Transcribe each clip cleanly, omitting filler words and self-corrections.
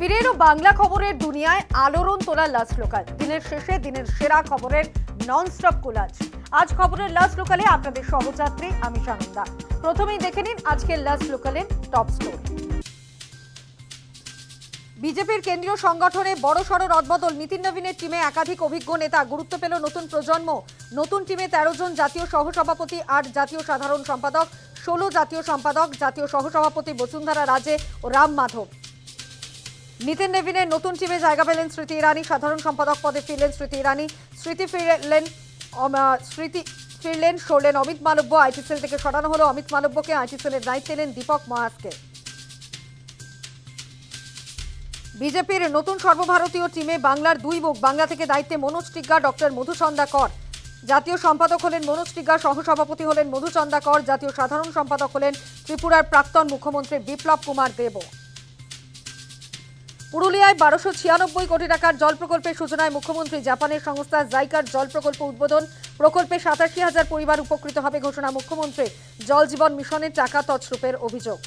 ফিরে এলো বাংলা খবরের দুনিয়ায় আলোড়ন তোলা লাস্ট লোকাল। দিনের শেষে দিনের সেরা খবরের ননস্টপ কোলাজ। আজ খবরের লাস্ট লোকালে আপনাদের সহযাত্রী আমি সানন্দা। প্রথমেই দেখে নিন আজকের লাস্ট লোকালের টপ স্টোরি। বিজেপির কেন্দ্রীয় সংগঠনে বড়সড় রদবদল। নিতিন নবীনের টিমে একাধিক অভিজ্ঞ নেতা, গুরুত্ব পেল নতুন প্রজন্ম। নতুন টিমে 13 জন জাতীয় সহসভাপতি, 8 জাতীয় সাধারণ সম্পাদক, 16 জাতীয় সম্পাদক, জাতীয় সহসভাপতি বসুন্ধরা রাজে ও রাম মাধব। নিতিন নবীনের নতুন টিমে জায়গা পেলেন স্মৃতি ইরানি, সাধারণ সম্পাদক পদে ফিরলেন স্মৃতি ইরানি। স্মৃতি ফিরলেন সরলেন অমিত মালব্য। আইটি সেল থেকে সরানো হলো অমিত মালব্যকে, আইটি সেলের দায়িত্ব দিলেন দীপক মহাসকে। বিজেপির নতুন সর্বভারতীয় টিমে বাংলার দুই মুখ। বাংলা থেকে দায়িত্বে মনোজ টিগ্গা, ডক্টর মধুচন্দা কর। জাতীয় সম্পাদক হলেন মনোজ টিগ্গা, সহসভাপতি হলেন মধুচন্দা কর, জাতীয় সাধারণ সম্পাদক হলেন ত্রিপুরার প্রাক্তন মুখ্যমন্ত্রী বিপ্লব কুমার দেব। পুরুলিয়ায় 1296 কোটি টাকার জল প্রকল্পের সূচনায় মুখ্যমন্ত্রী। জাপানের সংস্থা জাইকার জল প্রকল্প উদ্বোধন। প্রকল্পে 87,000 পরিবার উপকৃত হবে ঘোষণা মুখ্যমন্ত্রী। জল জীবন মিশনের টাকা তছরূপের অভিযোগ।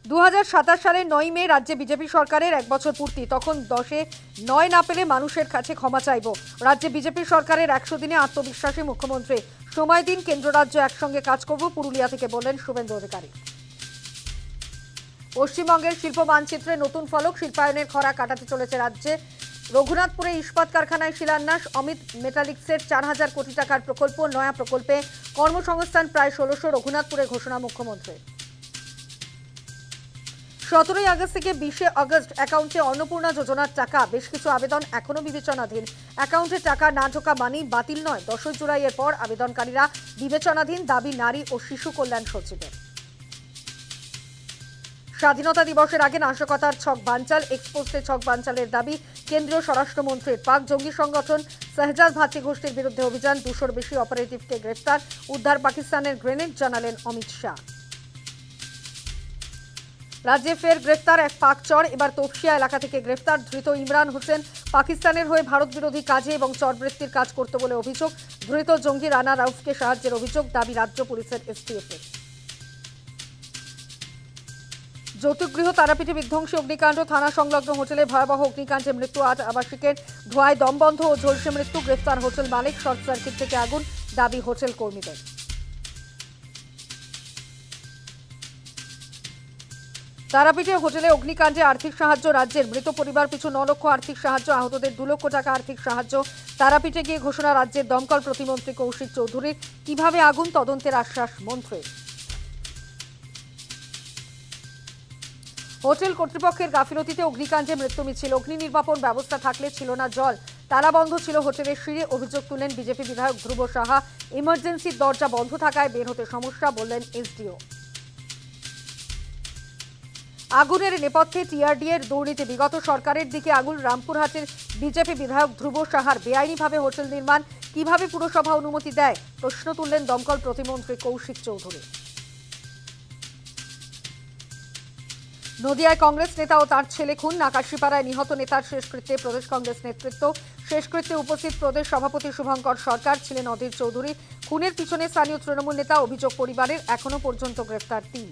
2027 সালের 9 মে রাজ্যে বিজেপি সরকারের 1 বছর পূর্তি। তখন 10-এ 9 না পেলে মানুষের কাছে ক্ষমা চাইব। রাজ্যে বিজেপি সরকারের 100 দিনে আত্মবিশ্বাসী মুখ্যমন্ত্রী। সময় দিন, কেন্দ্র রাজ্য একসঙ্গে কাজ করব, পুরুলিয়া থেকে বললেন শুভেন্দু অধিকারী। পশ্চিমবঙ্গের শিল্প মানচিত্রে নতুন ফলক। শিল্পায়নের খরা কাটাতে চলেছে রাজ্যে। রঘুনাথপুরে ইস্পাত কারখানায় শিলান্যাস। অমিত মেটালিক্সের 4000 কোটি টাকার প্রকল্প। নয়া প্রকল্পে কর্মসংস্থান প্রায় 1600। রঘুনাথপুরে ঘোষণা মুখ্যমন্ত্রী। 17 আগস্ট থেকে 20 আগস্ট অ্যাকাউন্টে অন্নপূর্ণা যোজনার টাকা। বেশ কিছু আবেদন এখনো বিবেচনাধীন। অ্যাকাউন্টে টাকা না ঢোকা মানি বাতিল নয়। 10 জুলাইয়ের পর আবেদনকারীরা বিবেচনাধীন, দাবি নারী ও শিশু কল্যাণ সচিবের। স্বাধীনতা দিবসের আগে নাশকতার ছক বানচাল। এক্সপোস্টে ছক বানচালের দাবি কেন্দ্রীয় স্বরাষ্ট্রমন্ত্রীর। পাক জঙ্গি সংগঠন শাহজাদ ভাতৃ গোষ্ঠীর বিরুদ্ধে অভিযান। 200-র বেশি অপারেটিভকে গ্রেফতার। উদ্ধার পাকিস্তানের গ্রেনেড, জানালেন অমিত শাহ। রাজ্যে ফের গ্রেফতার এক পাক চর। এবার তপসিয়া এলাকা থেকে গ্রেফতার ধৃত ইমরান হোসেন। পাকিস্তানের হয়ে ভারত বিরোধী কাজে এবং চরবৃত্তির কাজ করত বলে অভিযোগ। ধৃত জঙ্গি রানা রাউফকে সাহায্যের অভিযোগ, দাবি রাজ্য পুলিশের এসটিএফের। জ্যোতিগৃহ তারাপীঠে বিধ্বংসী অগ্নিকাণ্ড। থানা সংলগ্ন হোটেলে ভয়াবহ অগ্নিকাণ্ডে মৃত্যু 8 আবাসিকের। ধোঁয়ায় দমবন্ধ ও ঝলসে মৃত্যু। গ্রেফতার হোটেল মালিক। শর্ট সার্কিট থেকে আগুন, দাবি হোটেল কর্মীদের। তারাপীঠে হোটেলে অগ্নিকাণ্ডে আর্থিক সাহায্য রাজ্যের। মৃত পরিবার পিছু 9 লক্ষ আর্থিক সাহায্য, আহতদের 2 লক্ষ টাকা আর্থিক সাহায্য। তারাপীঠে গিয়ে ঘোষণা রাজ্যের দমকল প্রতিমন্ত্রী কৌশিক চৌধুরীর। কিভাবে আগুন, তদন্তের আশ্বাস মন্ত্রীর। হোটেল কর্তৃপক্ষের গাফিলতিতে অগ্নিকাণ্ডে মৃত্যু মিছিল। অগ্নি নির্বাপন ব্যবস্থা থাকলে ছিল না জল। তালাবন্ধ ছিল হোটেলের সিঁড়ি। অভিযোগ তুলেন বিজেপি বিধায়ক ধ্রুব সাহা। ইমার্জেন্সির দরজা বন্ধ থাকায় বের হতে সমস্যা, বললেন এসডিও। আগুনের নেপথ্যে টিআরডি এর দুর্নীতি। বিগত সরকারের দিকে আঙুল। রামপুরহাটের বিজেপি বিধায়ক ধ্রুব সাহার। বেআইনিভাবে হোটেল নির্মাণ কিভাবে পুরসভা অনুমতি দেয়, প্রশ্ন তুললেন দমকল প্রতিমন্ত্রী কৌশিক চৌধুরী। নদিয়ায় কংগ্রেস নেতা ও তার ছেলে খুন। নাকাশিপাড়ায় নিহত নেতার শেষকৃত্যে প্রদেশ কংগ্রেস নেতৃত্ব। শেষকৃত্যে উপস্থিত প্রদেশ সভাপতি শুভঙ্কর সরকার, ছিলেন অধীর চৌধুরী। খুনের পিছনে স্থানীয় তৃণমূল নেতা। অভিযোগ পরিবারের। এখনো পর্যন্ত গ্রেফতার 3।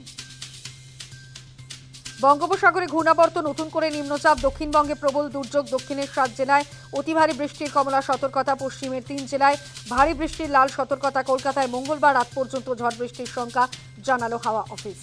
বঙ্গোপসাগরে ঘূর্ণাবর্ত, নতুন করে নিম্নচাপ। দক্ষিণবঙ্গে প্রবল দুর্যোগ। দক্ষিণের 7 জেলায় অতি ভারী বৃষ্টির কমলা সতর্কতা। পশ্চিমের 3 জেলায় ভারী বৃষ্টির লাল সতর্কতা। কলকাতায় মঙ্গলবার রাত পর্যন্ত ঝড় বৃষ্টির শঙ্কা, জানালো হাওয়া অফিস।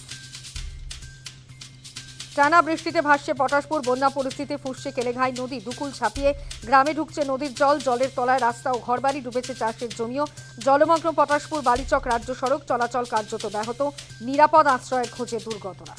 টানা বৃষ্টিতে ভাসছে পটাশপুর। বন্যা পরিস্থিতি। ফুঁসছে কেলেঘাই নদী। দুকুল ছাপিয়ে গ্রামে ঢুকছে নদীর জল। জলের তলায় রাস্তা ও ঘরবাড়ি। ডুবেছে চাষের জমিও। জলমগ্ন পটাশপুর বালিচক রাজ্য সড়ক। চলাচল কার্যত ব্যাহত। নিরাপদ আশ্রয়ের খোঁজে দুর্গতরা।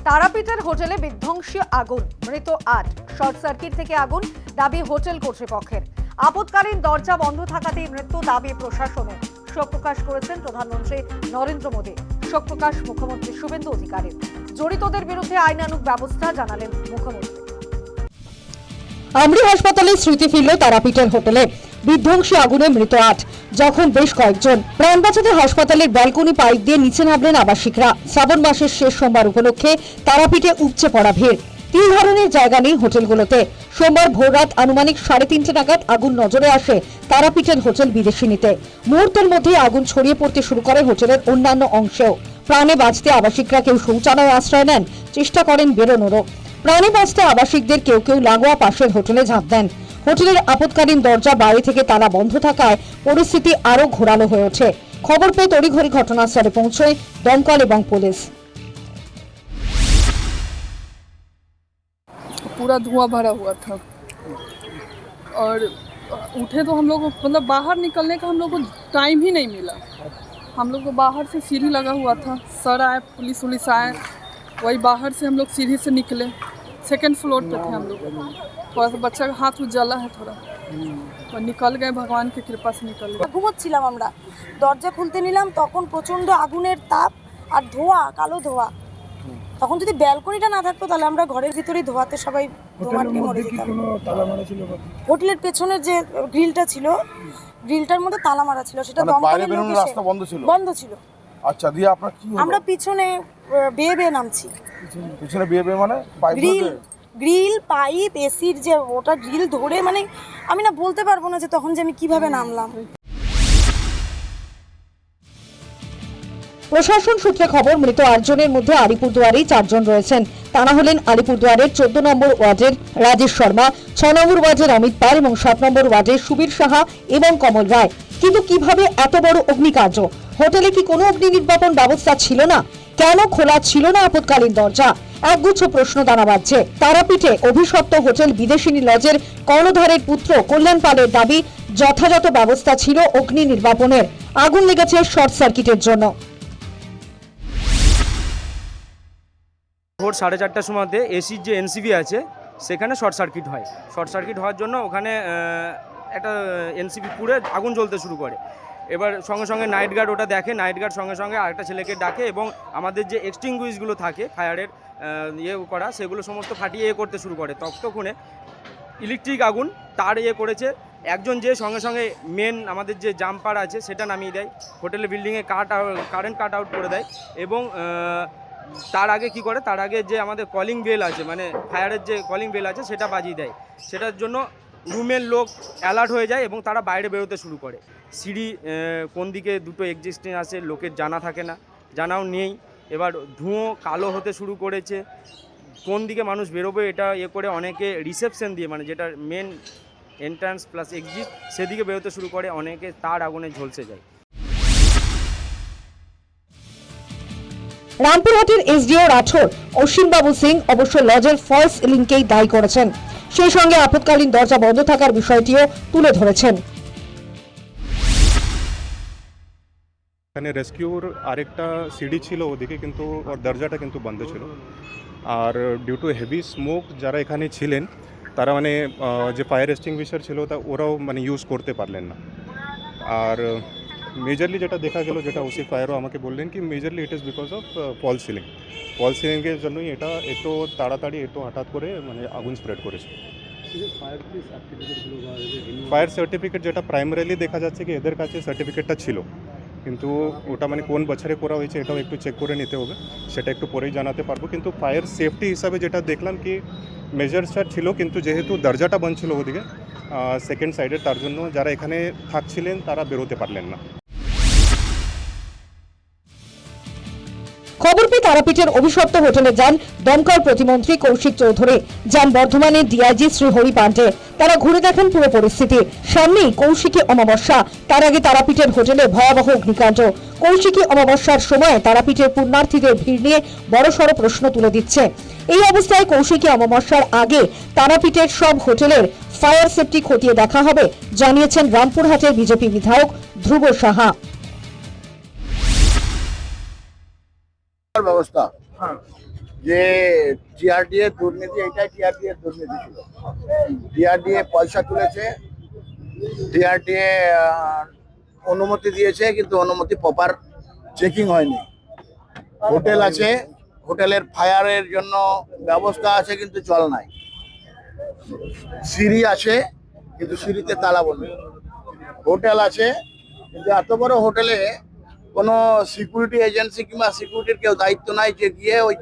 তারাপীঠের হোটেলে বিধ্বংসী আগুন। মৃত 8। শর্ট সার্কিট থেকে আগুন, দাবি হোটেল কর্তৃপক্ষের। আপৎকালীন দরজা বন্ধ থাকাতেই মৃত্যু, দাবি প্রশাসনের। শোক প্রকাশ করেছেন প্রধানমন্ত্রী নরেন্দ্র মোদী। শোক প্রকাশ মুখ্যমন্ত্রী শুভেন্দু অধিকারীর। জড়িতদের বিরুদ্ধে আইনানুগ ব্যবস্থা, জানালেন মুখ্যমন্ত্রী। আমরি হাসপাতালে স্মৃতি ফিরল তারাপীঠের হোটেলে। বিধ্বংসী আগুনে মৃত 8, যখন বেশ কয়েকজন। প্রাণ বাঁচাতে হাসপাতালের ব্যালকনি পাইপ দিয়ে নিচে নামলেন আবাসিকরা। শ্রাবণ মাসের শেষ সোমবার উপলক্ষে তারাপীঠে উপচে পড়া ভিড়। 3 ধরনের জায়গা নেই হোটেলগুলোতে। সোমবার ভোররাত আনুমানিক 3:30 নাগাদ আগুন নজরে আসে তারাপীঠের হোটেল বিদেশিনীতে। মুহূর্তের মধ্যেই আগুন ছড়িয়ে পড়তে শুরু করে হোটেলের অন্যান্য অংশেও। প্রাণে বাঁচতে আবাসিকরা কেউ শৌচালয়ে আশ্রয় নেন, চেষ্টা করেন বেরোনোরও। প্রাণে বাঁচতে আবাসিকদের কেউ কেউ লাগোয়া পাশের হোটেলে ঝাঁপ দেন। হোটেলের আপৎকালীন দরজা বাইরে থেকে তালা বন্ধ থাকায় পরিস্থিতি আরও ঘোরালো হয়ে ওঠে। খবর পেয়ে তড়িঘড়ি ঘটনাস্থলে পৌঁছয় দমকল এবং পুলিশ। पूरा धुआं भरा हुआ था और उठे तो हम लोग मतलब बाहर निकलने का हम लोग को टाइम ही नहीं मिला। हम लोग को बाहर से सीढ़ी लगा हुआ था, सर आए, पुलिस आए, वही बाहर से हम लोग सीढ़ी से निकले। सेकंड फ्लोर पे थे हम लोग, थोड़ा सा बच्चा का हाथ जला है थोड़ा, और निकल गए, भगवान की कृपा से निकल गए। ঘুমোচ্ছিলাম আমরা, দরজা খুলতে নিলাম তখন প্রচণ্ড আগুনের তাপ আর ধোঁয়া, কালো ধোঁয়া। তখন যদি ব্যালকনিটা না থাকতো তাহলে আমরা ঘরের ভিতরেই ধোঁয়াতে সবাই ধোঁয়াতে মরে যেতাম। হোটেলের পেছনের যে গ্রিলটা ছিল, গ্রিলটার মধ্যে তালা মারা ছিল, সেটা দমকলের লোক এসে রাস্তা বন্ধ ছিল। আচ্ছা, দিয়ে আপনার কি হলো? আমরা পিছনে বেয়ে বেয়ে নামছি। পিছনে বেয়ে মানে গ্রিল পাইপ এসির যে ওটা গ্রিল ধরে, মানে আমি না বলতে পারবো না যে তখন যে আমি কিভাবে নামলাম। প্রশাসন সূত্রে খবর, মৃত 8 জনের মধ্যে আলিপুরদুয়ারেই 4 জন রয়েছেন। তারা হলেন আলিপুরদুয়ারের 14 নম্বর ওয়ার্ডের রাজেশ শর্মা, 6 নম্বর ওয়ার্ডের অমিত পাল এবং 7 নম্বর ওয়ার্ডের সুবীর সাহা এবং কমল রায়। কিন্তু কিভাবে এত বড় অগ্নিকাণ্ড? হোটেলে কি কোনো অগ্নি নির্বাপন ব্যবস্থা ছিল না? কেন খোলা ছিল না আপৎকালীন দরজা? একগুচ্ছ প্রশ্ন দানা বাজছে। তারাপীঠে অভিশপ্ত হোটেল বিদেশিনী লজের কর্ণধারের পুত্র কল্যাণ পালের দাবি, যথাযথ ব্যবস্থা ছিল অগ্নি নির্বাপনের। আগুন লেগেছে শর্ট সার্কিটের জন্য। ভোর 4:30টার সময়তে এসির যে এনসিবি আছে সেখানে শর্ট সার্কিট হয়। শর্ট সার্কিট হওয়ার জন্য ওখানে একটা এনসিবি পুড়ে আগুন জ্বলতে শুরু করে। এবার সঙ্গে সঙ্গে নাইট গার্ড ওটা দেখে, নাইট গার্ড সঙ্গে সঙ্গে আরেকটা ছেলেকে ডাকে এবং আমাদের যে এক্সটিংগুইশগুলো থাকে ফায়ারের করা, সেগুলো সমস্ত ফাটিয়ে করতে শুরু করে। ততক্ষণে ইলেকট্রিক আগুন তার করেছে একজন, যে সঙ্গে সঙ্গে মেন আমাদের যে জাম্পার আছে সেটা নামিয়ে দেয়, হোটেলের বিল্ডিংয়ে কারেন্ট কাট আউট করে দেয় এবং তার আগে কি করে, তার আগে যে আমাদের কলিং বেল আছে, মানে ফায়ারের যে কলিং বেল আছে সেটা বাজিয়ে দেয়। সেটার জন্য রুমের লোক অ্যালার্ট হয়ে যায় এবং তারা বাইরে বেরোতে শুরু করে। সিঁড়ি কোন দিকে দুটো এক্সিস্টিং আছে লোকের জানা থাকে না, জানাও নেই। এবার ধুঁয়ো কালো হতে শুরু করেছে, কোন দিকে মানুষ বেরোবে এটা করে অনেকে রিসেপশন দিয়ে, মানে যেটা মেন এন্ট্রান্স প্লাস এক্সিট, সেদিকে বেরোতে শুরু করে, অনেকে তার আগুনে ঝলসে যায়। রামপুরহাটের এসডিও রাঠোর অসীমবাবু সিং অবশ্য লজের ফলস সিলিংকেই দায়ী করেছেন। সেই সঙ্গে আপৎকালীন দরজা বন্ধ থাকার বিষয়টিও তুলে ধরেছেন। এখানে রেস্কিউর আরেকটা সিঁড়ি ছিল ওদিকে, কিন্তু ওর দরজাটা কিন্তু বন্ধ ছিল। আর ডিউ টু হেভি স্মোক যারা এখানে ছিলেন তারা মানে যে ফায়ার এক্সটিংগুইশার ছিল তা ওরাও মানে ইউজ করতে পারলেন না। আর মেজরলি যেটা দেখা গেল, যেটা ওসি ফায়ারও আমাকে বললেন কি majorly it is because of false সিলিংয়ের জন্যই এটা এত তাড়াতাড়ি এত হঠাৎ করে মানে আগুন স্প্রেড করেছে। ফায়ার সার্টিফিকেট যেটা প্রাইমারিলি দেখা যাচ্ছে কি এদের কাছে সার্টিফিকেটটা ছিল, কিন্তু ওটা মানে কোন বছরে করা হয়েছে এটাও একটু চেক করে নিতে হবে, সেটা একটু পরেই জানাতে পারবো। কিন্তু ফায়ার সেফটি হিসাবে যেটা দেখলাম কি মেজার্সটা ছিল, কিন্তু যেহেতু দরজাটা বন্ধ ছিল ওদিকে সেকেন্ড সাইডে, তার জন্য যারা এখানে থাকছিলেন তারা বেরোতে পারলেন না। খবর পেয়ে তারাপীঠের অভিশপ্ত হোটেলে যান দমকল প্রতিমন্ত্রী কৌশিক চৌধুরী, যান বর্ধমানের ডিআইজি শ্রী হরি পান্ডে। তারা ঘুরে দেখেন পুরো পরিস্থিতি। সামনেই কৌশিকী অমাবস্যা, তার আগে তারাপীঠের হোটেলে ভয়াবহ অগ্নিকাণ্ড। কৌশিকী অমাবস্যার সময় তারাপীঠের পুণ্যার্থীদের ভিড় নিয়ে বড়সড় প্রশ্ন তুলে দিচ্ছে। এই অবস্থায় কৌশিকী অমাবস্যার আগে তারাপীঠের সব হোটেলের ফায়ার সেফটি খতিয়ে দেখা হবে, জানিয়েছেন রামপুরহাটের বিজেপি বিধায়ক ধ্রুব সাহা। ব্যবস্থা যে টিআরডিএ দুর্নীতি, এটাই টিআরডিএ দুর্নীতি ছিল। টিআরডিএ পয়সা তুলেছে, টিআরডিএ অনুমতি দিয়েছে, কিন্তু অনুমতি প্রপার চেকিং হয়নি। হোটেল আছে, হোটেলের ফায়ারের জন্য ব্যবস্থা আছে কিন্তু চল নাই। সিঁড়ি আছে কিন্তু সিঁড়িতে তালা বন্ধ। হোটেল আছে কিন্তু এত বড় হোটেলে কোনো সিকিউরিটি এজেন্সি কিংবা সিকিউরিটির কেউ দায়িত্ব নাই যে গিয়ে ওই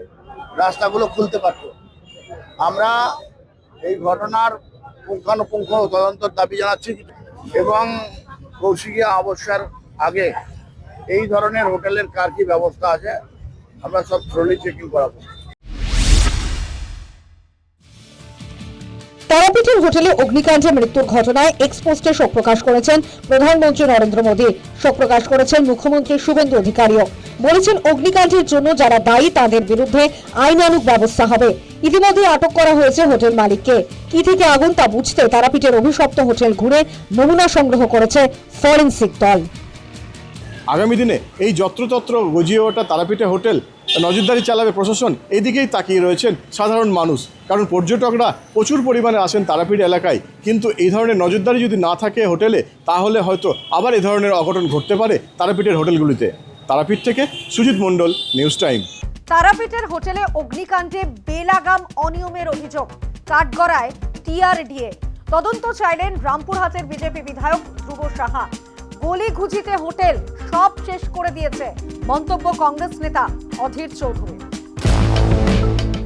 রাস্তাগুলো খুলতে পারত। আমরা এই ঘটনার পুঙ্খানুপুঙ্খ তদন্তের দাবি জানাচ্ছি এবং কৌশিকী অমাবস্যার আগে এই ধরনের হোটেলের কার কি ব্যবস্থা আছে আমরা সব থ্রোলি চেকিং করাবো। তারাপীঠের হোটেলে অগ্নিকাণ্ডে মৃত্যুর ঘটনায় এক্স পোস্টে শোক প্রকাশ করেছেন প্রধানমন্ত্রী নরেন্দ্র মোদী। শোক প্রকাশ করেছেন মুখ্যমন্ত্রী শুভেন্দু অধিকারীও। বলেছেন অগ্নিকাণ্ডের জন্য যারা দায়ী তাদের বিরুদ্ধে আইনানুগ ব্যবস্থা হবে। ইতিমধ্যে আটক করা হয়েছে হোটেল মালিককে। কি থেকে আগুন তা বুঝতে তারাপীঠের অভিশপ্ত হোটেল ঘুরে নমুনা সংগ্রহ করেছে ফরেনসিক দল। আগামী দিনে এই যত্রতত্র গজিয়ে ওঠা তারাপীঠে হোটেল নজরদারি চালাবে প্রশাসন, এদিকেই তাকিয়ে রয়েছেন সাধারণ মানুষ। কারণ পর্যটকরা প্রচুর পরিমাণে আসেন তারাপীঠ এলাকায়, কিন্তু এই ধরনের নজরদারি যদি না থাকে হোটেলে, তাহলে হয়তো আবার এই ধরনের অঘটন ঘটতে পারে তারাপীঠের হোটেলগুলিতে। তারাপীঠ থেকে সুজিত মণ্ডল, নিউজ টাইম। তারাপীঠের হোটেলে অগ্নিকাণ্ডে বেলাগাম অনিয়মের অভিযোগ, কাঠগড়ায় টিআরডিএ। তদন্ত চাইলেন রামপুরহাটের বিজেপি বিধায়ক ধ্রুব সাহা। গলি ঘুচিতে হোটেল সব শেষ করে দিয়েছে, মন্তব্য কংগ্রেস নেতা অধীর চৌধুরী।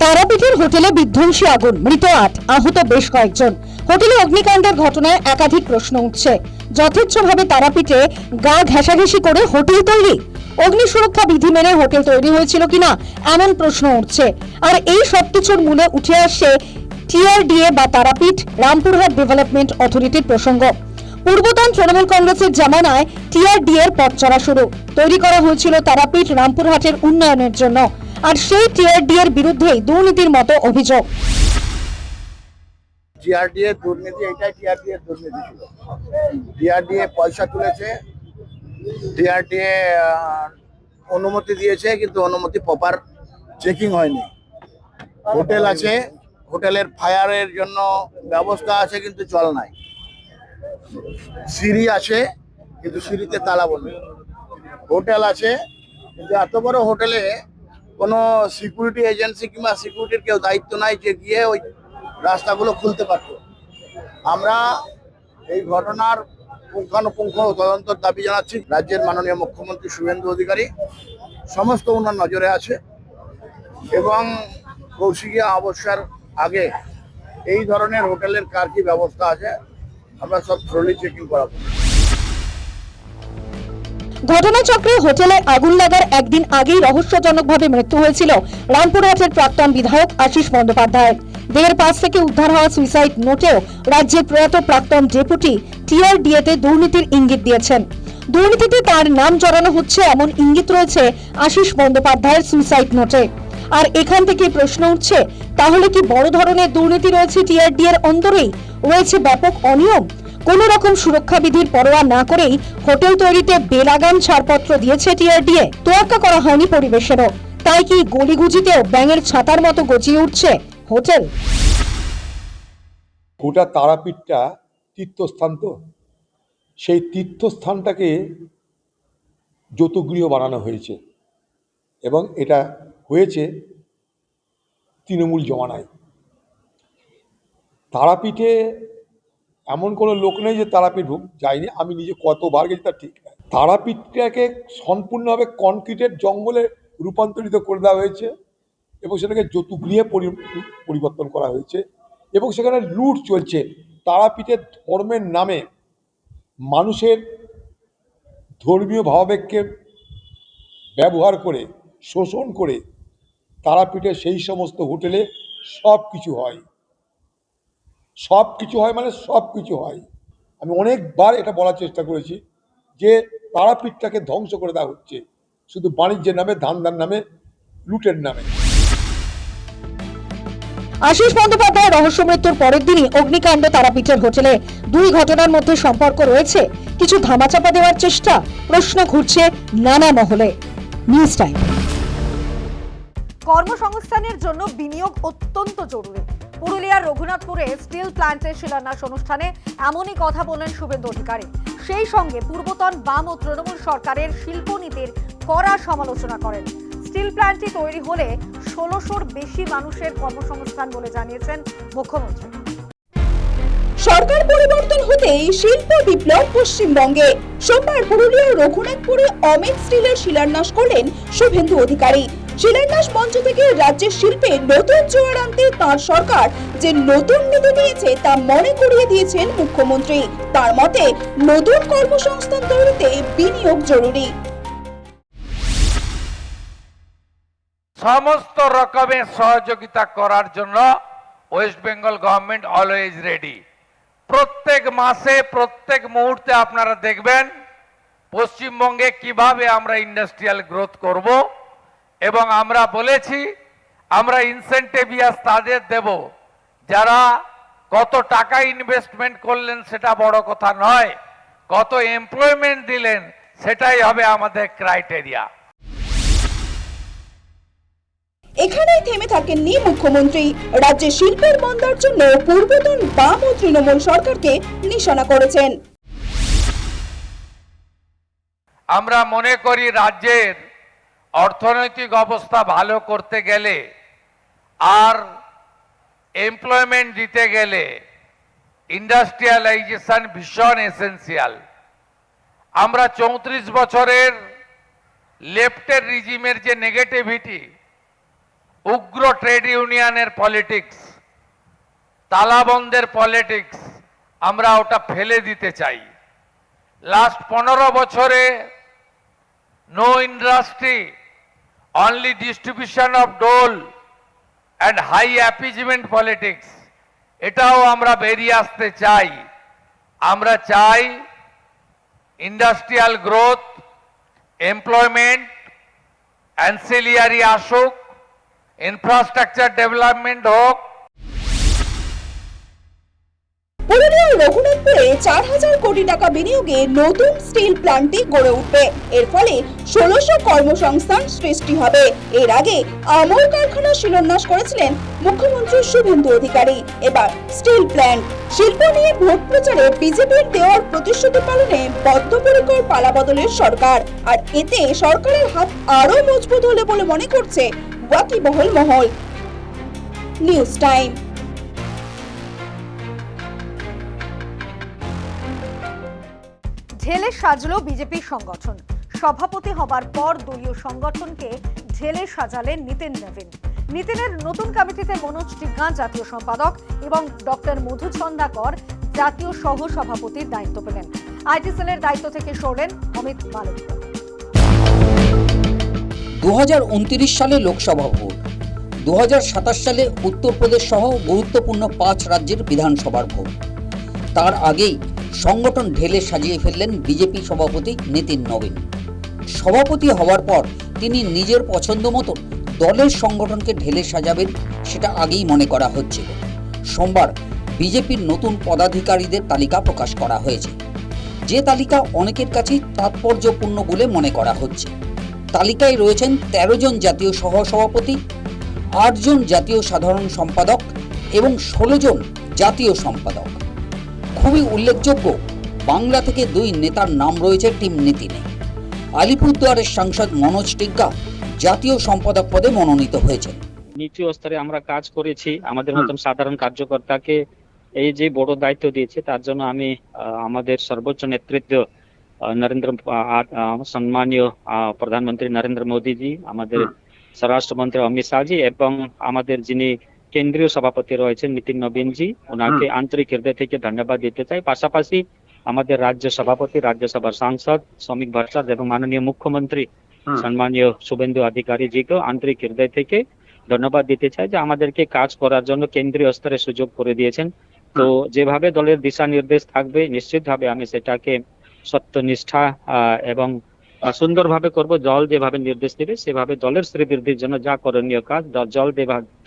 তারাপীঠের হোটেলে বিধ্বংসী আগুন, মৃত ৮, আহত বেশ কয়েকজন। হোটেলে অগ্নিকাণ্ডের ঘটনায় একাধিক প্রশ্ন উঠছে। যথেচ্ছভাবে তারাপীঠে গা ঘেঁষাঘেঁষি করে হোটেল তৈরি, অগ্নি সুরক্ষা বিধি মেনে হোটেল তৈরি হয়েছিল কিনা এমন প্রশ্ন উঠছে। আর এই সবকিছুর মূলে উঠে আসছে টিআরডিএ বা তারাপীঠ রামপুরহাট ডেভেলপমেন্ট অথরিটির প্রসঙ্গ। পূর্বতন তৃণমূল কংগ্রেসের জামানায় টিআরডিএর পথ চলা শুরু। তৈরি করা হয়েছিল তারাপীঠ রামপুরহাটের উন্নয়নের জন্য, আর সেই টিআরডিএর বিরুদ্ধেই দুর্নীতির মতো অভিযোগ। টিআরডিএ দুর্নীতি, এটাই টিআরডিএ দুর্নীতি ছিল। টিআরডিএ পয়সা তুলেছে, টিআরডিএ অনুমতি দিয়েছে, কিন্তু অনুমতি প্রপার চেকিং হয়নি। হোটেল আছে, হোটেলের ফায়ারের জন্য ব্যবস্থা আছে, কিন্তু জল নাই। সিঁড়ি আছে, কিন্তু সিঁড়িতে তালা বন্ধ। হোটেল আছে, কিন্তু এত বড় হোটেলে কোনো সিকিউরিটি এজেন্সি কিংবা সিকিউরিটির কেউ দায়িত্ব নাই যে গিয়ে ওই রাস্তাগুলো খুলতে পারত। আমরা এই ঘটনার পুঙ্খানুপুঙ্খ তদন্তের দাবি জানাচ্ছি। রাজ্যের মাননীয় মুখ্যমন্ত্রী শুভেন্দু অধিকারী সমস্ত ওনার নজরে আছে, এবং কৌশিকীয়া অবস্যার আগে এই ধরনের হোটেলের কার কি ব্যবস্থা আছে আমরা সব থ্রোলি চেকিং করাবো। ঘটনাচক্রে হোটেলে আগুন লাগার একদিন আগেই রহস্যজনকভাবে মৃত্যু হয়েছিল রামপুরহাটের প্রাক্তন বিধায়ক আশিস বন্দ্যোপাধ্যায়ের। দেহের পাশ থেকে উদ্ধার হওয়া সুইসাইড নোটেও রাজ্যের প্রয়াত প্রাক্তন ডেপুটি টিআরডিএতে দুর্নীতির ইঙ্গিত দিয়েছেন। দুর্নীতিতে তার নাম জড়ানো হচ্ছে এমন ইঙ্গিত রয়েছে আশিস বন্দ্যোপাধ্যায়ের সুইসাইড নোটে। আর এখান থেকে প্রশ্ন উঠছে, তাহলে কি বড় ধরনের দুর্নীতি রয়েছে টিআরডিএর অন্তরেই? রয়েছে ব্যাপক অনিয়ম? কোন রকম সুরক্ষা বিধির পরোয়া না করেই হোটেল তৈরিতে বেলাগাম ছাড়পত্র দিয়েছে টিআরডিএ। তোয়াক্কা করা হয়নি পরিবেশেরও। তাই কি গলিগুজিতেও ব্যাঙের ছাতার মতো গজিয়ে উঠছে হোটেল? গোটা তারাপীঠটা তীর্থস্থান, তো সেই তীর্থস্থানটাকে যৌতুকগৃহ বানানো হয়েছে, এবং এটা হয়েছে তৃণমূল জমানায়। তারাপীঠে এমন কোনো লোক নেই যে তারাপীঠ যায়নি। আমি নিজে কতবার গেছি তার ঠিক নাই। তারাপীঠটাকে সম্পূর্ণভাবে কনক্রিটের জঙ্গলে রূপান্তরিত করে দেওয়া হয়েছে, এবং সেটাকে যৌতুকগৃহে পরিবর্তন করা হয়েছে, এবং সেখানে লুট চলছে। তারাপীঠের ধর্মের নামে মানুষের ধর্মীয় ভাবাবেগকে ব্যবহার করে, শোষণ করে তারাপীঠের সেই সমস্ত হোটেলে সব কিছু হয়। সব কিছু হয় মানে সব কিছু হয়। আমি অনেকবার এটা বলার চেষ্টা করেছি যে তারাপীঠটাকে ধ্বংস করে দেওয়া হচ্ছে শুধু বাণিজ্যের নামে, ধান্দার নামে, লুটের নামে। আশিস বন্দ্যোপাধ্যায়ের রহস্য মৃত্যুর পরের দিনই অগ্নিকাণ্ড তারাপীঠের হোটেলে। দুই ঘটনার মধ্যে সম্পর্ক রয়েছে, কিছু ধামাচাপা দেওয়ার চেষ্টা, প্রশ্ন ঘুরছে নানা মহলে। News time. কর্মসংস্থানের জন্য বিনিয়োগ অত্যন্ত জরুরি। পুরুলিয়ার রঘুনাথপুরে স্টিল প্ল্যান্টের শিলান্যাস অনুষ্ঠানে এমনই কথা বললেন শুভেন্দু অধিকারী। সেই সঙ্গে পূর্বতন বাম ও তৃণমূল সরকারের শিল্পনীতির কড়া সমালোচনা করেন। স্টিল প্ল্যান্টটি তৈরি হলে ১৬০০-র বেশি মানুষের কর্মসংস্থান বলে জানিয়েছেন মুখ্যমন্ত্রী। সরকার পরিবর্তন হতেই শিল্প বিপ্লব পশ্চিমবঙ্গে। সোমবার পুরুলিয়ার রঘুনাথপুরে অমিত স্টিলের শিলান্যাস করলেন শুভেন্দু অধিকারী। শিলান্যাস মঞ্চ থেকে রাজ্যের শিল্পে নতুন জোয়ার আনতে তাঁর সরকার যে নতুন নীতি নিয়েছে তা মনে করিয়ে দিয়েছেন মুখ্যমন্ত্রী। তার মতে নতুন কর্মসংস্থান তৈরিতে বিনিয়োগ জরুরি। সমস্ত রকমের সহযোগিতা করার জন্য West Bengal government always ready. প্রত্যেক মাসে প্রত্যেক মুহূর্তে আপনারা দেখবেন পশ্চিমবঙ্গে কিভাবে আমরা ইন্ডাস্ট্রিয়াল গ্রোথ করব, এবং আমরা বলেছি আমরা ইনসেন্টিভিয়াস তাদের দেব যারা কত টাকা ইনভেস্টমেন্ট করলেন সেটা বড় কথা নয়, কত এমপ্লয়মেন্ট দিলেন সেটাই হবে আমাদের ক্রাইটেরিয়া। এখানেই থেমে থাকেননি মুখ্যমন্ত্রী। রাজ্যে শিল্পের মন্দার জন্য পূর্বতন বাম ও তৃণমূল সরকারকে নিশানা করেছেন। আমরা মনে করি রাজ্যের অর্থনৈতিক অবস্থা ভালো করতে গেলে আর এমপ্লয়মেন্ট দিতে গেলে ইন্ডাস্ট্রিয়ালাইজেশন ভীষণ এসেন্সিয়াল। আমরা 34 বছরের লেফটের রিজিমের যে নেগেটিভিটি, উগ্র ট্রেড ইউনিয়নের পলিটিক্স, তালাবন্দের পলিটিক্স, আমরা ওটা ফেলে দিতে চাই। লাস্ট 15 বছরে no industry, only distribution of dole and high appeasement politics, এটাও আমরা বেরিয়ে আসতে চাই। আমরা চাই ইন্ডাস্ট্রিয়াল গ্রোথ, এমপ্লয়মেন্ট, অ্যান্সিলিয়ারি আসুক, ইনফ্রাস্ট্রাকচার ডেভেলপমেন্ট হোক। পুরুলিয়ার রঘুনাথপুরে 4000 কোটি টাকা বিনিয়োগে নতুন স্টিল প্ল্যান্টটি গড়ে উঠবে। এর ফলে 1600 কর্মসংস্থান সৃষ্টি হবে। এর আগে আমুল কারখানা শিলান্যাস করেছিলেন মুখ্যমন্ত্রী শুভেন্দু অধিকারী। এবার স্টিল প্ল্যান্ট। শিল্প নিয়ে ভোট প্রচারে বিজেপির দেওয়ার প্রতিশ্রুতি পালনে বদ্ধপরিকর পালাবদলের সরকার, আর এতে সরকারের হাত আরো মজবুত হলে বলে মনে করছে ওয়াকিবহল মহল। News time. ঢেলে সাজলো বিজেপি সংগঠন। সভাপতি হবার পর দলীয় সংগঠনকে ঢেলে সাজালেন নিতিন নবীন। নিতিনের নতুন কমিটিতে মনোজ টিগ্গা জাতীয় সম্পাদক এবং ডক্টর মধু ছন্দাকর জাতীয় সহ সভাপতির দায়িত্ব পেলেন। আইটি সেলের দায়িত্ব থেকে সরলেন অমিত মালব্য। 2029 সালে লোকসভা ভোট, 2027 সালে উত্তরপ্রদেশ সহ গুরুত্বপূর্ণ 5 রাজ্যের বিধানসভার ভোট। তার আগেই সংগঠন ঢেলে সাজিয়ে ফেললেন বিজেপি সভাপতি নিতিন নবীন। সভাপতি হওয়ার পর তিনি নিজের পছন্দ মতো দলের সংগঠনকে ঢেলে সাজাবেন, সেটা আগেই মনে করা হচ্ছিল। সোমবার বিজেপির নতুন পদাধিকারীদের তালিকা প্রকাশ করা হয়েছে, যে তালিকা অনেকের কাছেই তাৎপর্যপূর্ণ বলে মনে করা হচ্ছে। তালিকায় রয়েছেন 13 জন জাতীয় সহসভাপতি, 8 জন জাতীয় সাধারণ সম্পাদক এবং 16 জন জাতীয় সম্পাদক। খুবই উল্লেখযোগ্য, বাংলা থেকে 2 নেতার নাম রয়েছে টিম নিতিনে। আলিপুরদুয়ারের সাংসদ মনোজ টিগ্গা জাতীয় সম্পাদক পদে মনোনীত হয়েছেন। নিচু স্তরে আমরা কাজ করেছি, আমাদের মতন সাধারণ কার্যকর্তাকে এই যে বড় দায়িত্ব দিয়েছে তার জন্য আমি আমাদের সর্বোচ্চ নেতৃত্ব সম্মানীয় প্রধানমন্ত্রী নরেন্দ্র মোদীজি, আমাদের স্বরাষ্ট্রমন্ত্রী অমিত শাহজি এবং আমাদের যিনি কেন্দ্রীয় সভাপতি রয়েছেন নিতিন নবীনজি, ওনাকে আন্তরিক হৃদয় থেকে ধন্যবাদ দিতে চাই। পাশাপাশি আমাদের রাজ্য সভাপতি, রাজ্যসভার সাংসদ শ্রমিক ভট্টাচার্য এবং মাননীয় মুখ্যমন্ত্রী সম্মানীয় শুভেন্দু অধিকারী জিকেও আন্তরিক হৃদয় থেকে ধন্যবাদ দিতে চাই যে আমাদেরকে কাজ করার জন্য কেন্দ্রীয় স্তরে সুযোগ করে দিয়েছেন। তো যেভাবে দলের দিশা নির্দেশ থাকবে নিশ্চিতভাবে আমি সেটাকে সত্যনিষ্ঠা এবং সুন্দরভাবে করব। দল যেভাবে নির্দেশ দেবে সেভাবে দলের শ্রীবৃদ্ধির জন্য যা করণীয় কাজ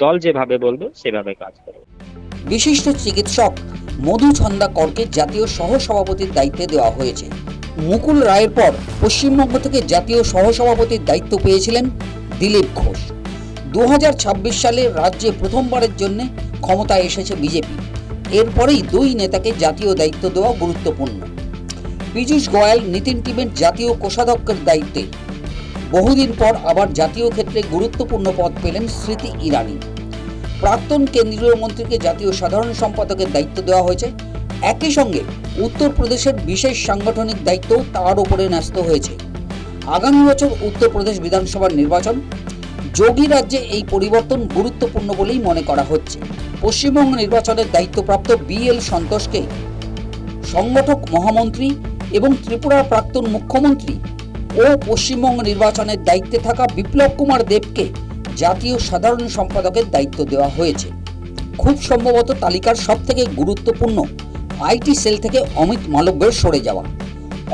দল যেভাবে বলবে সেভাবে কাজ করব। বিশিষ্ট চিকিৎসক মধু ছন্দাকরকে জাতীয় সহসভাপতির দায়িত্বে দেওয়া হয়েছে। মুকুল রায়ের পর পশ্চিমবঙ্গ থেকে জাতীয় সহসভাপতির দায়িত্ব পেয়েছিলেন দিলীপ ঘোষ। 2026 সালে রাজ্যে প্রথমবারের জন্য ক্ষমতায় এসেছে বিজেপি। এরপরেই 2 নেতাকে জাতীয় দায়িত্ব দেওয়া গুরুত্বপূর্ণ। পীযূষ গোয়েল নিতিন টিমের জাতীয় কোষাধ্যক্ষের দায়িত্বে। বহুদিন পর আবার জাতীয় ক্ষেত্রে গুরুত্বপূর্ণ পদ পেলেন স্মৃতি ইরানি। প্রাক্তন কেন্দ্রীয় মন্ত্রীকে জাতীয় সাধারণ সম্পাদকের দায়িত্ব দেওয়া হয়েছে। একই সঙ্গে উত্তরপ্রদেশের বিশেষ সাংগঠনিক দায়িত্ব তার উপরে ন্যস্ত হয়েছে। আগামী বছর উত্তরপ্রদেশ বিধানসভার নির্বাচন। যোগী রাজ্যে এই পরিবর্তন গুরুত্বপূর্ণ বলেই মনে করা হচ্ছে। পশ্চিমবঙ্গ নির্বাচনের দায়িত্বপ্রাপ্ত BL সন্তোষকে সংগঠক মহামন্ত্রী এবং ত্রিপুরার প্রাক্তন মুখ্যমন্ত্রী ও পশ্চিমবঙ্গ নির্বাচনের দায়িত্বে থাকা বিপ্লব কুমার দেবকে জাতীয় সাধারণ সম্পাদকের দায়িত্ব দেওয়া হয়েছে। খুব সম্ভবত তালিকার সবথেকে গুরুত্বপূর্ণ আইটি সেল থেকে অমিত মালব্যের সরে যাওয়া।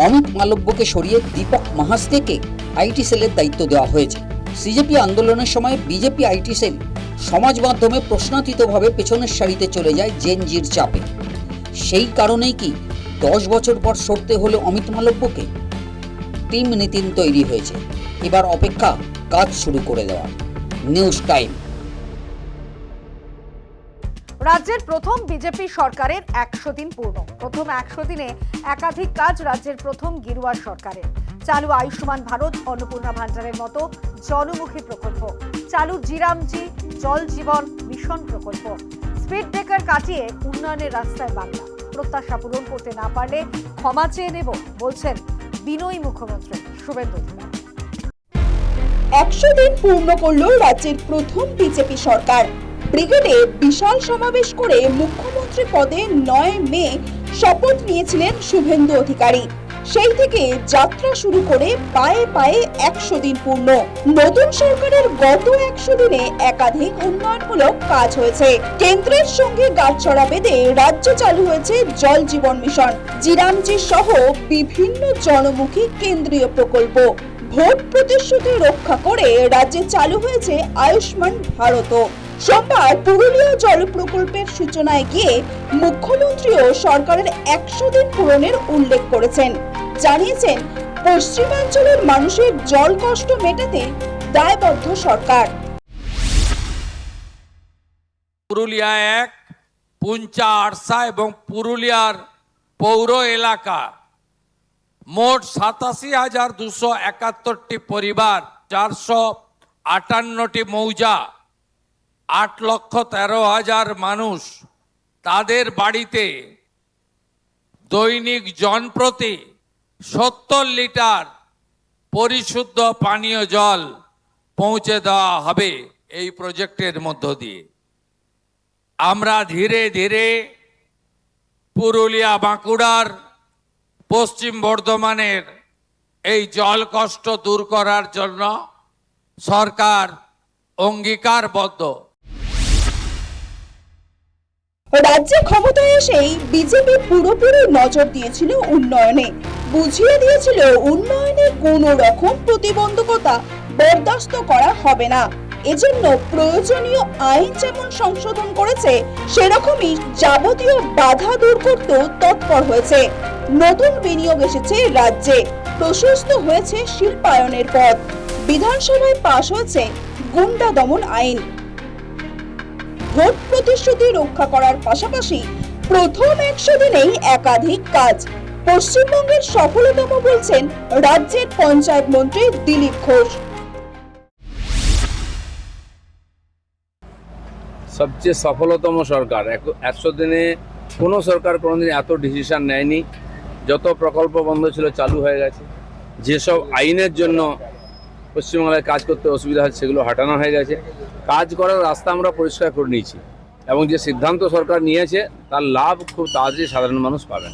অমিত মালব্যকে সরিয়ে দীপক মাহাস্তেকে আইটি সেলের দায়িত্ব দেওয়া হয়েছে। সিজেপি আন্দোলনের সময় বিজেপি আইটি সেল সমাজ মাধ্যমে প্রশ্নাতীতভাবে পেছনের সারিতে চলে যায় জেনজির চাপে। সেই কারণেই কি 10 বছর পর সরতে হলো অমিত মালব্যকে? টিম নীতিন তৈরি হয়েছে, এবার অপেক্ষা কাজ শুরু করে দেওয়া। News time. রাজ্যের প্রথম বিজেপি সরকারের 100 দিন পূর্ণ। প্রথম 100 দিনে একাধিক কাজ রাজ্যের প্রথম গেরুয়া সরকারের। চালু আয়ুষ্মান ভারত, অন্নপূর্ণা ভান্ডারের মতো জনমুখী প্রকল্প, চালু জিরামজি জল জীবন মিশন প্রকল্প, স্পিড ব্রেকার কাটিয়ে উন্নয়নের রাস্তায় বাংলা। প্রত্যাশা পূরণ করতে না পারলে ক্ষমা চেয়ে নেব বলছেন বিনয়ী মুখ্যমন্ত্রী শুভেন্দু অধিকারী। 100 দিন পূর্ণ করল রাজ্যের প্রথম বিজেপি সরকার। ব্রিগেডে বিশাল সমাবেশ করে মুখ্যমন্ত্রী পদে 9 মে শপথ নিয়েছিলেন শুভেন্দু অধিকারী। সেই থেকে যাত্রা শুরু করে পায়ে পায়ে 100 দিন পূর্ণ। নতুন সরকারের গত 100 দিনে একাধিক উন্নয়নমূলক কাজ হয়েছে। কেন্দ্রের সঙ্গে গাঁটছড়া বেঁধে রাজ্যে চালু হয়েছে জল জীবন মিশন, জিরামজি সহ বিভিন্ন জনমুখী কেন্দ্রীয় প্রকল্প। ভোট প্রতিশ্রুতি রক্ষা করে রাজ্যে চালু হয়েছে আয়ুষ্মান ভারত। সোমবার পুরুলিয়া জল প্রকল্পের সূচনায় গিয়ে মুখ্যমন্ত্রীও সরকারের 100 দিন পূরণের উল্লেখ করেছেন। জানিয়েছেন পশ্চিমাঞ্চলের মানুষের জল কষ্ট মেটাতে দায়বদ্ধ সরকার। পুরুলিয়া 1, পুঞ্চা, আরসা এবং পুরুলিয়ার পৌর এলাকা মোট 87,271টি পরিবার, 458টি মৌজা, 8,13,000 মানুষ, তাদের বাড়িতে দৈনিক জনপ্রতি 70 লিটার পরিশুদ্ধ পানীয় জল পৌঁছে দেওয়া হবে এই প্রজেক্টের মধ্য দিয়ে। আমরা ধীরে ধীরে পুরুলিয়া, বাঁকুড়ার, পশ্চিম বর্ধমানের এই জল কষ্ট দূর করার জন্য সরকার অঙ্গীকারবদ্ধ। রাজ্যে ক্ষমতায় এসেই বিজেপি পুরোপুরি নজর দিয়েছিল উন্নয়নে, বুঝিয়ে দিয়েছিল উন্নয়নে কোনো রকম প্রতিবন্ধকতা বরদাস্ত করা হবে না। এজন্য প্রয়োজনীয় আইন যেমন সংশোধন করেছে, সেরকমই যাবতীয় বাধা দূর করতেও তৎপর হয়েছে। নতুন বিনিয়োগ এসেছে রাজ্যে, প্রশস্ত হয়েছে শিল্পায়নের পথ, বিধানসভায় পাশ হয়েছে গুন্ডা দমন আইন। ভোট প্রতিশ্রুতি রক্ষা করার পাশাপাশি প্রথম 100 দিনেই একাধিক কাজ। পশ্চিমবঙ্গের সফলতম বলছেন রাজ্যের পঞ্চায়েত মন্ত্রী দিলীপ ঘোষ। সবচেয়ে সফলতম সরকার 100 দিনে কোনো সরকার কোনোদিন এত ডিসিশন নেয়নি। যত প্রকল্প বন্ধ ছিল চালু হয়ে গেছে। যেসব আইনের জন্য পশ্চিমবাংলায় কাজ করতে অসুবিধা হচ্ছে সেগুলো হটানো হয়ে গেছে। কাজ করার রাস্তা আমরা পরিষ্কার করে নিয়েছি এবং যে সিদ্ধান্ত সরকার নিয়েছে তার লাভ খুব তাড়াতাড়ি সাধারণ মানুষ পাবেন।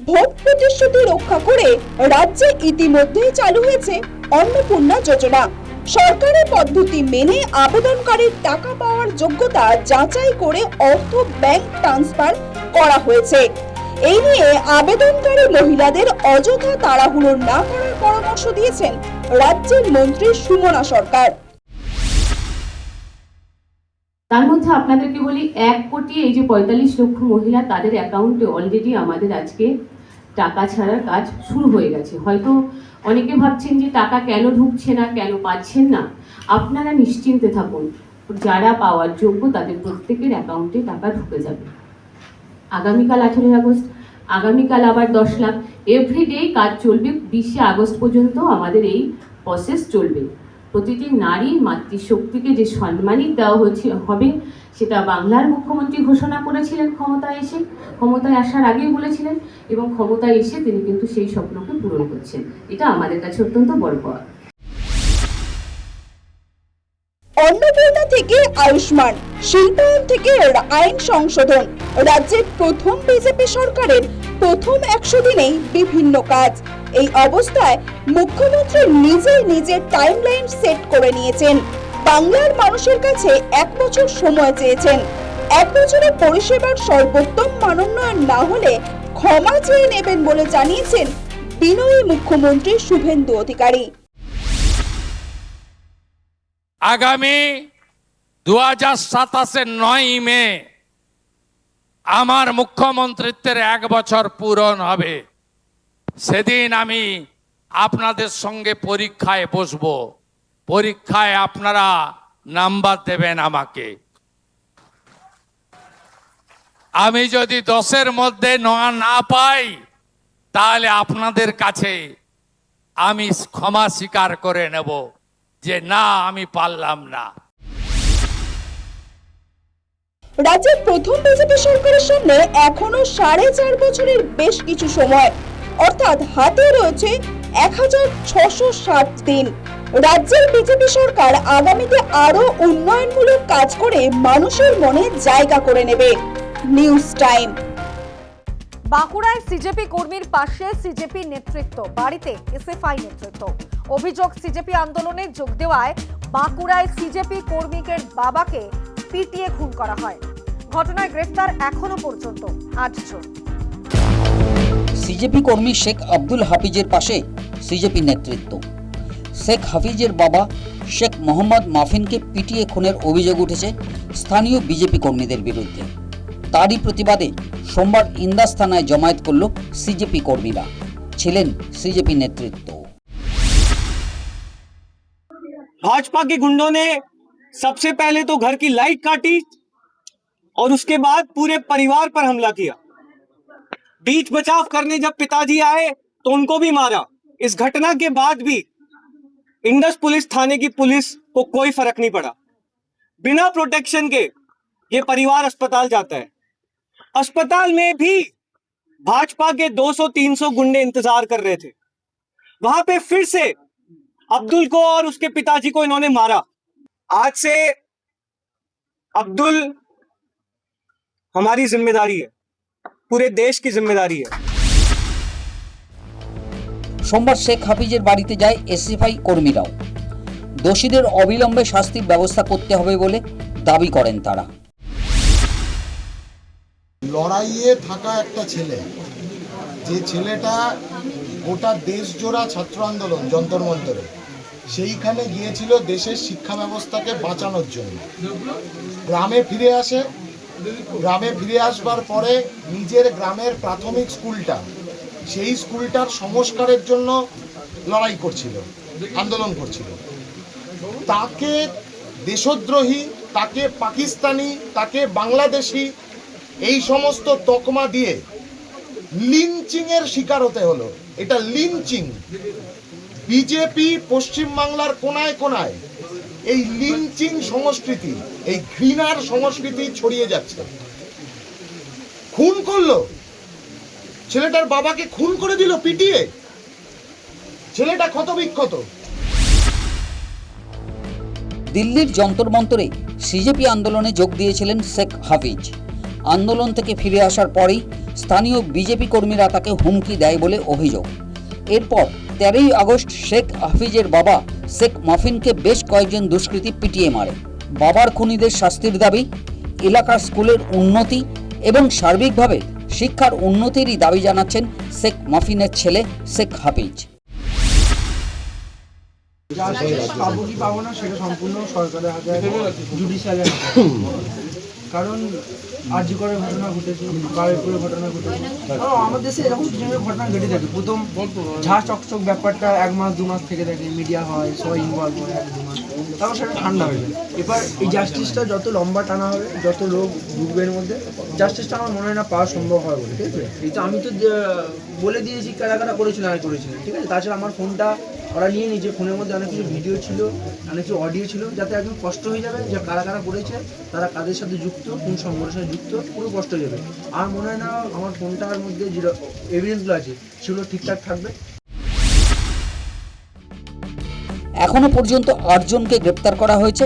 ভোট প্রতিশ্রুতি রক্ষা করে রাজ্যে ইতিমধ্যেই চালু হয়েছে অন্নপূর্ণা যোজনা। সরকারি পদ্ধতি মেনে আবেদনকারীর টাকা পাওয়ার যোগ্যতা যাচাই করে অর্থ ব্যাংক ট্রান্সফার করা হয়েছে। এই নিয়ে আবেদনকারী মহিলাদের অযথা তাড়াহুড়ো না করার পরামর্শ দিয়েছেন রাজ্যের মন্ত্রী সুমনা সরকার। তার মধ্যে আপনাদেরকে বলি 1 কোটি এই যে 45 লক্ষ মহিলা, তাদের অ্যাকাউন্টে অলরেডি আমাদের আজকে টাকা ছাড়ার কাজ শুরু হয়ে গেছে। হয়তো অনেকে ভাবছেন যে টাকা কেন ঢুকছে না, কেন পাচ্ছেন না। আপনারা নিশ্চিন্তে থাকুন, যারা পাওয়ার যোগ্য তাদের প্রত্যেকের অ্যাকাউন্টে টাকা ঢুকে যাবে। আগামীকাল 18 আগস্ট, আগামীকাল আবার 10 লাখ, এভরিডে কাজ চলবে। 20 আগস্ট পর্যন্ত আমাদের এই প্রসেস চলবে। প্রতিটি নারী মাতৃশক্তিকে যে সম্মানিত দেওয়া হবে সেটা বাংলার মুখ্যমন্ত্রী ঘোষণা করেছিলেন ক্ষমতায় আসার আগেই বলেছিলেন, এবং ক্ষমতায় এসে তিনি কিন্তু সেই স্বপ্নকে পূরণ করছেন। এটা আমাদের কাছে অত্যন্ত বড় পাওয়া। অন্নপূর্ণা থেকে আয়ুষ্মান, শিল্পায়ন থেকে আইন সংশোধন, রাজ্যের প্রথম বিজেপি সরকারের প্রথম 100 দিনেই বিভিন্ন কাজ। এই অবস্থায় মুখ্যমন্ত্রী নিজেই নিজের টাইমলাইন সেট করে নিয়েছেন। বাংলার মানুষের কাছে 1 বছর সময় চেয়েছেন। 1 বছরে পরিষেবার সর্বোত্তম মানোন্নয়ন না হলে ক্ষমা চেয়ে নেবেন বলে জানিয়েছেন বিনয়ী মুখ্যমন্ত্রী শুভেন্দু অধিকারী। আগামী 2027-এর 9ই মে আমার মুখ্যমন্ত্রিত্বের 1 বছর পূরণ হবে। সেদিন আমি আপনাদের সঙ্গে পরীক্ষায় বসবো। পরীক্ষায় আপনারা নাম্বার দেবেন আমাকে। আমি যদি 10-এর মধ্যে না পাই তাহলে আপনাদের কাছে আমি ক্ষমা স্বীকার করে নেব যে না, আমি পারলাম না। রাজ্যের প্রথম বিজেপি সরকারের সামনে এখনো 4.5 বছরের বেশ কিছু সময়, অর্থাৎ হাতে রয়েছে 1660 দিন। রাজ্যের বিজেপি সরকার আগামীতে আরো উন্নয়নমূলক কাজ করে মানুষের মনে জায়গা করে নেবে। News time. বাঁকুড়ায় সিজেপি কর্মীর পাশে সিজেপি নেতৃত্ব, বাড়িতে এসএফআই নেতৃত্ব। অভিযোগ, সিজেপি আন্দোলনে যোগ দেওয়ায় বাঁকুড়ায় সিজেপি কর্মীকে বাবাকে পিটিয়ে খুন করা হয়। ঘটনায় গ্রেফতার এখনো পর্যন্ত 8 জন। সিজেপি কর্মী শেখ আব্দুল হাফিজের পাশে সিজেপি নেতৃত্ব। শেখ হাফিজের বাবা শেখ মোহাম্মদ মাফিনকে পিটিয়ে খুনের অভিযোগ উঠেছে স্থানীয় বিজেপি কর্মীদের বিরুদ্ধে। তারই প্রতিবাদে সোমবার ইন্দাস থানায় জমায়েত করল সিজেপি কর্মীরা। ছিলেন সিজেপি নেতৃত্ব। भाजपा के गुंडों ने सबसे पहले तो घर की लाइट काटी और उसके बाद पूरे परिवार पर हमला किया। बीच बचाव करने जब पिताजी आए तो उनको भी मारा। इस घटना के बाद भी इंडस पुलिस थाने की पुलिस को कोई फर्क नहीं पड़ा। बिना प्रोटेक्शन के ये परिवार अस्पताल जाता है। अस्पताल में भी भाजपा के 200-300 गुंडे इंतजार कर रहे थे। वहां पे फिर से अब्दुल को और उसके पिताजी को इन्होंने मारा। आज से अब्दुल हमारी जिम्मेदारी है, पूरे देश की जिम्मेदारी है। সোমবার শেখ হাফিজের বাড়িতে যায় এসএফআই কর্মীরাও। দোষীদের অবিলম্বে শাস্তির ব্যবস্থা করতে হবে বলে দাবি করেন তারা। লড়াইয়ে থাকা একটা ছেলে, যে ছেলেটা গোটা দেশ জোড়া ছাত্র আন্দোলন যন্তর মন্তরে সেইখানে গিয়েছিল দেশের শিক্ষা ব্যবস্থাকে বাঁচানোর জন্য। গ্রামে ফিরে আসে, গ্রামে ফিরে আসবার পরে নিজের গ্রামের প্রাথমিক স্কুলটা, সেই স্কুলটার সংস্কারের জন্য লড়াই করছিল, আন্দোলন করছিল। তাকে দেশদ্রোহী, তাকে পাকিস্তানি, তাকে বাংলাদেশি এই সমস্ত তকমা দিয়ে লিঞ্চিংয়ের শিকার হতে হলো। এটা লিঞ্চিং। বিজেপি পশ্চিমবাংলার কোনায় কোনায় এই লিঞ্চিং সংস্কৃতি, এই ঘৃণার সংস্কৃতি ছড়িয়ে যাচ্ছে। খুন করলো, ছেলেটার বাবাকে খুন করে দিল পিটিয়ে। ছেলেটা ক্ষতবিক্ষত। দিল্লির যন্তর মন্তরে সিজেপি আন্দোলনে যোগ দিয়েছিলেন শেখ হাফিজ। আন্দোলন থেকে ফিরে আসার পরেই স্থানীয় বিজেপি কর্মীরা তাকে হুমকি দেয় বলে অভিযোগ। এরপর 13ই আগস্ট শেখ হাফিজের বাবা শেখ মাফিনকে বেশ কয়েকজন দুষ্কৃতী পিটিয়ে মারে। বাবার খুনিদের শাস্তির দাবি, এলাকার স্কুলের উন্নতি এবং সার্বিকভাবে শিক্ষার উন্নতিরই দাবি জানাচ্ছেন শেখ মাফিনের ছেলে শেখ হাফিজ। পাবো কি পাবো না সেটা সম্পূর্ণ সরকারের হাতে, জুডিশিয়ালের হাতে। কারণ আরজিকরের ঘটনা ঘটেছে, বারুইপুরের ঘটনা ঘটেছে, আমাদের দেশে এরকম কিছু ঘটনা ঘটে থাকে। প্রথম ঝা চকচক ব্যাপারটা 1 মাস 2 মাস থেকে থাকে, মিডিয়া হয়, সবাই ইনভলভ হয় 1-2 মাস, তারপর সেটা ঠান্ডা হয়ে যায়। এবার এই জাস্টিসটা যত লম্বা টানা হবে, যত লোক ঢুকবে এর মধ্যে, জাস্টিসটা আমার মনে হয় না পাওয়া সম্ভব হয় বলে। ঠিক আছে, এই তো আমি তো বলে দিয়েছি কারা কারা করেছিল না করেছিল, ঠিক আছে। তাছাড়া আমার ফোনটা ওরা নিয়ে নিয়েছে, ফোনের মধ্যে অনেক কিছু ভিডিও ছিল, অনেক কিছু অডিও ছিল, যাতে একদম স্পষ্ট হয়ে যাবে যে কারা কারা করেছে, তারা কাদের সাথে যুক্ত, কোন সংগঠনের সাথে যুক্ত, পুরো স্পষ্ট হয়ে যাবে। আর মনে হয় না আমার ফোনটার মধ্যে যে এভিডেন্সগুলো আছে সেগুলো ঠিকঠাক থাকবে। এখনো পর্যন্ত 8 জনকে গ্রেপ্তার করা হয়েছে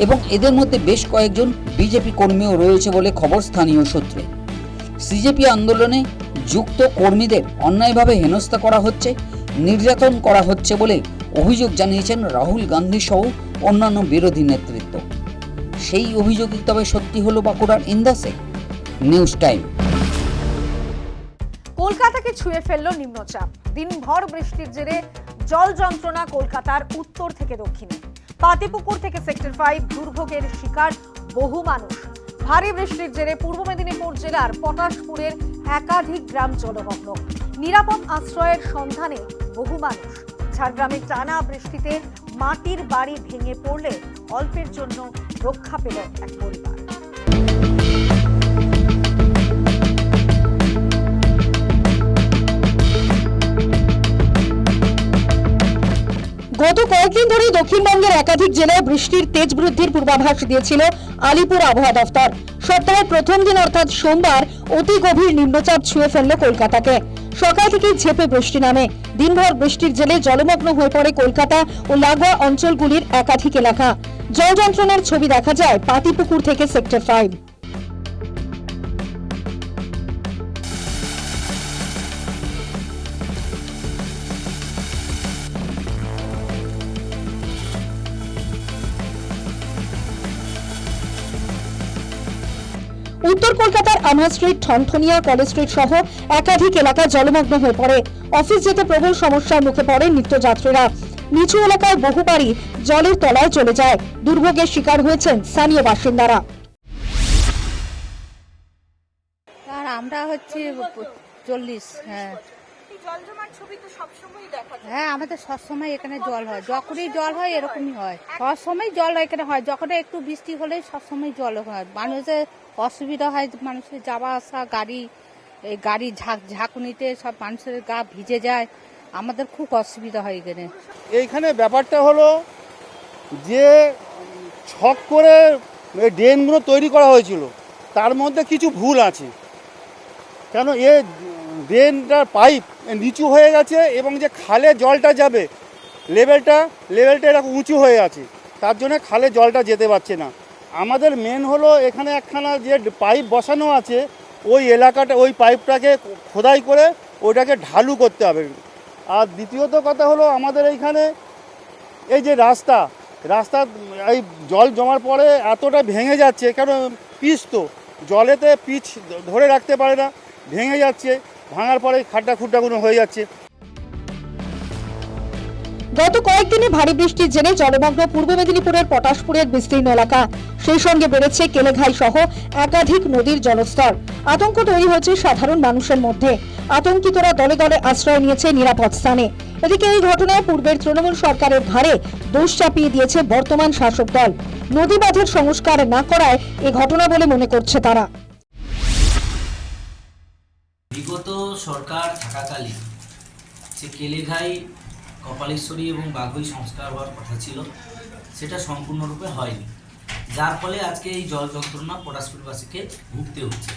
এবং এদের মধ্যে বেশ কয়েকজন বিজেপি কর্মীও রয়েছে বলে খবর স্থানীয় সূত্রে। সিজেপি আন্দোলনে যুক্ত কর্মীদের অন্যায়ভাবে হেনস্থা করা হচ্ছে, নির্যাতন করা হচ্ছে বলে অভিযোগ জানিয়েছেন রাহুল গান্ধী সহ অন্যান্য বিরোধী নেতৃত্ব। সেই অভিযোগই তবে সত্যি হলো বাঁকুড়ার ইন্দাসে? News time. কলকাতাকে ছুঁয়ে ফেলল নিম্নচাপ। দিনভর বৃষ্টির জেরে জল যন্ত্রণা কলকাতার উত্তর থেকে দক্ষিণে। পাতিপুকুর থেকে সেক্টর 5 দুর্ভোগের শিকার বহু মানুষ। ভারী বৃষ্টির জেরে পূর্ব মেদিনীপুর জেলার পটাশপুরের একাধিক গ্রাম জলমগ্ন। নিরাপদ আশ্রয়ের সন্ধানে বহু মানুষ। ঝাড়গ্রামে টানা বৃষ্টিতে মাটির বাড়ি ভেঙে পড়লে অল্পের জন্য রক্ষা পেল এক পরিবার। গত কয়েকদিন ধরে দক্ষিণবঙ্গের একাধিক জেলায় বৃষ্টির তেজ বৃদ্ধির পূর্বাভাস দিয়েছিল আলিপুর আবহাওয়া দফতর। সপ্তাহের প্রথম দিন অর্থাৎ সোমবার অতি গভীর নিম্নচাপ ছুঁয়ে ফেলল কলকাতাকে। সকাল থেকেই ঝেঁপে বৃষ্টি নামে। দিনভর বৃষ্টির জেরে জলমগ্ন হয়ে পড়ে কলকাতা ও লাগোয়া অঞ্চলগুলির একাধিক এলাকা। জল যন্ত্রণার ছবি দেখা যায় পাতিপুকুর থেকে সেক্টর 5। উত্তর কলকাতার আমা স্ট্রিট, ঠনঠনিয়া, কলেজ স্ট্রিট সহ একাধিক এলাকা জলমগ্ন হয়ে পড়ে। অফিস যেতে প্রবল সমস্যার মুখে পড়ে নিত্যযাত্রীরা। নিচু এলাকায় বহু বাড়ি জলের তলায় চলে যায়। দুর্ভোগের শিকার হয়েছেন স্থানীয় বাসিন্দারা। আর আমরা হচ্ছে 40। হ্যাঁ, আমাদের সবসময় এখানে জল হয়। যখনই জল হয় এরকমই হয়, সবসময় জল এখানে হয়। যখন একটু বৃষ্টি হলে সবসময় জল হয়। মানুষের অসুবিধা হয়, মানুষের যাওয়া আসা, এই গাড়ি ঝাঁকুনিতে সব মানুষের গা ভিজে যায়। আমাদের খুব অসুবিধা হয় এখানে। এইখানে ব্যাপারটা হলো যে ছক করে ড্রেনগুলো তৈরি করা হয়েছিল, তার মধ্যে কিছু ভুল আছে। কেন ড্রেনটার পাইপ নিচু হয়ে গেছে এবং যে খালে জলটা যাবে লেভেলটা এরকম উঁচু হয়ে আছে, তার জন্য খালে জলটা যেতে পারছে না। আমাদের মেন হলো এখানে একখানা যে পাইপ বসানো আছে, ওই এলাকাটা ওই পাইপটাকে খোদাই করে ওইটাকে ঢালু করতে হবে। আর দ্বিতীয়ত কথা হলো আমাদের এইখানে এই যে রাস্তা এই জল জমার পরে এতটা ভেঙে যাচ্ছে, কেন পিচ তো জলেতে পিচ ধরে রাখতে পারে না, ভেঙে যাচ্ছে। ভাঙার পরে খাড্ডাগুলো হয়ে যাচ্ছে। গত কয়েকদিনে ভারী বৃষ্টির জেরে জলমগ্ন পূর্ব মেদিনীপুরের পটাশপুরের বিস্তীর্ণ এলাকা। সেই সঙ্গে বেড়েছে কেলেঘাই সহ একাধিক নদীর জলস্তর। আতঙ্ক তৈরি হয়েছে সাধারণ মানুষের মধ্যে। আতঙ্কিতরা দলে দলে আশ্রয় নিয়েছে নিরাপদ স্থানে। এদিকে এই ঘটনায় পূর্বের তৃণমূল সরকারের ঘাড়ে দোষ চাপিয়ে দিয়েছে বর্তমান শাসক দল। নদী বাঁধের সংস্কার না করায় এ ঘটনা বলে মনে করছে তারা। বিগত সরকার থাকাকালীন যে কেলেঘাই, কপালেশ্বরী এবং বাঘই সংস্কার হওয়ার কথা ছিল, সেটা সম্পূর্ণরূপে হয়নি, যার ফলে আজকে এই জল যন্ত্রণা পটাশপুরবাসীকে ভুগতে হচ্ছে।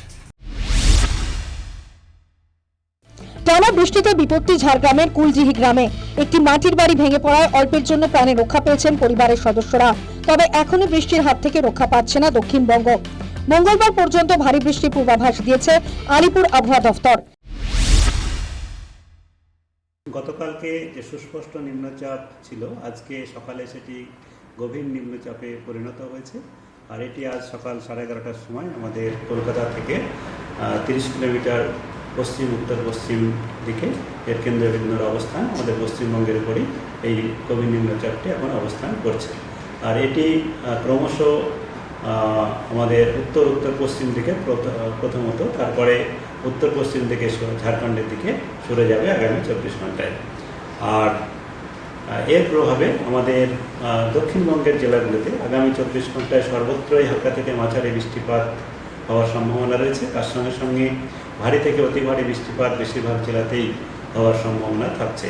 টানা বৃষ্টিতে বিপত্তি ঝাড়গ্রামের কুলজিহি গ্রামে। একটি মাটির বাড়ি ভেঙে পড়ায় অল্পের জন্য প্রাণে রক্ষা পেয়েছেন পরিবারের সদস্যরা। তবে এখনো বৃষ্টির হাত থেকে রক্ষা পাচ্ছে না দক্ষিণবঙ্গ। মঙ্গলবার পর্যন্ত ভারী বৃষ্টির পূর্বাভাস দিয়েছে আলিপুর আবহাওয়া দফতর। গতকালকে যে সুস্পষ্ট নিম্নচাপ ছিল, আজকে সকালে সেটি গভীর নিম্নচাপে পরিণত হয়েছে। আর এটি আজ সকাল 11:30টার সময় আমাদের কলকাতা থেকে 30 কিলোমিটার পশ্চিম উত্তর পশ্চিম দিকে এর কেন্দ্রবিন্দুর অবস্থান আমাদের পশ্চিমবঙ্গের উপরই এই গভীর নিম্নচাপটি এখন অবস্থান করছে। আর এটি ক্রমশ আমাদের উত্তর পশ্চিম দিকে প্রথমত, তারপরে উত্তর পশ্চিম দিকে ঝাড়খণ্ডের দিকে সরে যাবে আগামী 24 ঘন্টায়। আর এর প্রভাবে আমাদের দক্ষিণবঙ্গের জেলাগুলিতে আগামী 24 ঘন্টায় সর্বত্রই হালকা থেকে মাঝারি বৃষ্টিপাত হওয়ার সম্ভাবনা রয়েছে। তার সঙ্গে সঙ্গে ভারী থেকে অতি ভারী বৃষ্টিপাত বেশিরভাগ জেলাতেই হওয়ার সম্ভাবনা থাকছে।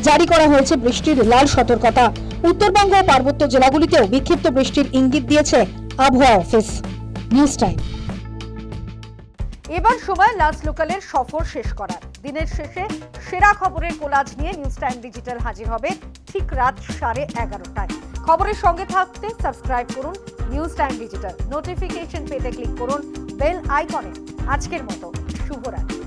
জারি করা হয়েছে বৃষ্টির লাল সতর্কতা। উত্তরবঙ্গ ও পার্বত্য জেলাগুলিতেও বিক্ষিপ্ত বৃষ্টির ইঙ্গিত দিয়েছে আবহাওয়া অফিস। News time. এবার সময় লাস্ট লোকালের সফর শেষ করার। দিনের শেষে সেরা খবরের কোলাজ নিয়ে নিউজ টাইম ডিজিটাল হাজির হবে ঠিক রাত 11:30টায়। খবরের সঙ্গে থাকতে সাবস্ক্রাইব করুন নিউজ টাইম ডিজিটাল। নোটিফিকেশন পেতে ক্লিক করুন বেল আইকনে। আজকের মতো শুভরাত্রি।